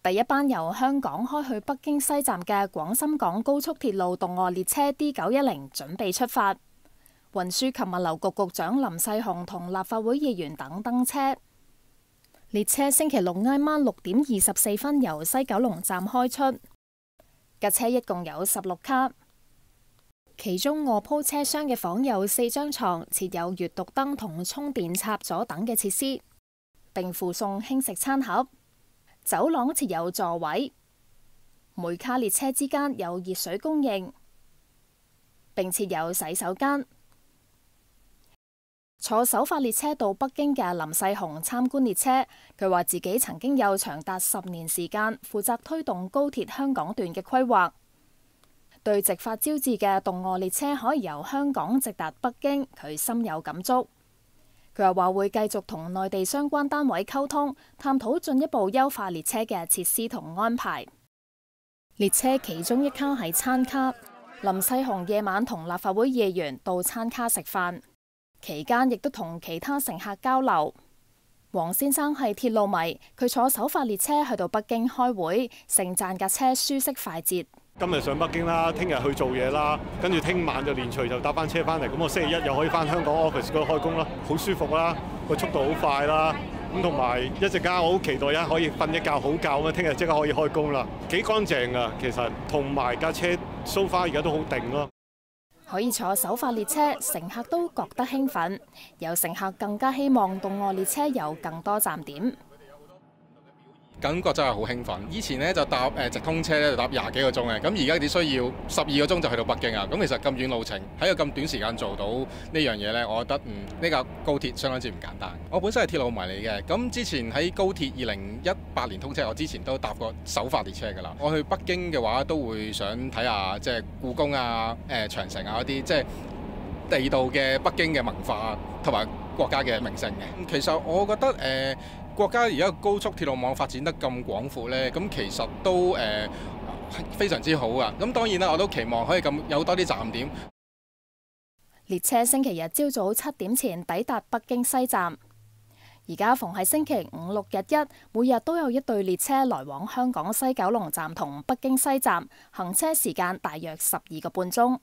第一班由香港開去北京西站嘅廣深港高速鐵路動卧列車 D910 準備出發，運輸及物流局局長林世雄同立法會議員等登車。列車星期六挨晚6點24分由西九龍站開出，架車一共有16卡，其中臥鋪車廂嘅房有4張床，設有閱讀燈同充電插座等嘅設施，並附送輕食餐盒。走廊設有座位，每卡列車之間有熱水供應，並設有洗手間。坐首發列車到北京嘅林世雄參觀列車，佢話自己曾經有長達10年時間負責推動高鐵香港段嘅規劃，對直發招致嘅動卧列車可以由香港直達北京，佢深有感觸。佢又話會繼續同內地相關單位溝通，探討進一步優化列車嘅設施同安排。列車其中一卡係餐卡，林世雄夜晚同立法會議員到餐卡食飯，期間亦都同其他乘客交流。黃先生係鐵路迷，佢坐首發列車去到北京開會，盛讚架車舒適快捷。今日上北京啦，聽日去做嘢啦，跟住聽晚就連隨就搭翻車翻嚟，咁我星期一又可以翻香港 office 嗰度開工啦，好舒服啦，個速度好快啦，咁同埋一陣間我好期待可以瞓一覺好覺咁，聽日即刻可以開工啦，幾乾淨噶其實，同埋架車 so far 而家都好定咯。可以坐首發列車，乘客都覺得興奮，有乘客更加希望動卧列車有更多站點。感覺真係好興奮。以前咧就搭直通車咧就搭20幾個鐘嘅，咁而家只需要12個鐘就去到北京啊！咁其實咁遠路程喺個咁短時間做到呢樣嘢咧，我覺得呢架高鐵相當之唔簡單。我本身係鐵路迷嚟嘅，咁之前喺高鐵2018年通車，我之前都搭過首發列車㗎啦。我去北京嘅話，都會想睇下即係故宮啊、長城啊嗰啲，即係地道嘅北京嘅文化同埋國家嘅名勝嘅。其實我覺得國家而家高速鐵路網發展得咁廣闊呢，咁其實都非常之好啊！咁當然啦，我都期望可以有多啲站點。列車星期日朝早7點前抵達北京西站。而家逢係星期5、6、日1，每日都有一對列車來往香港西九龍站同北京西站，行車時間大約12個半鐘。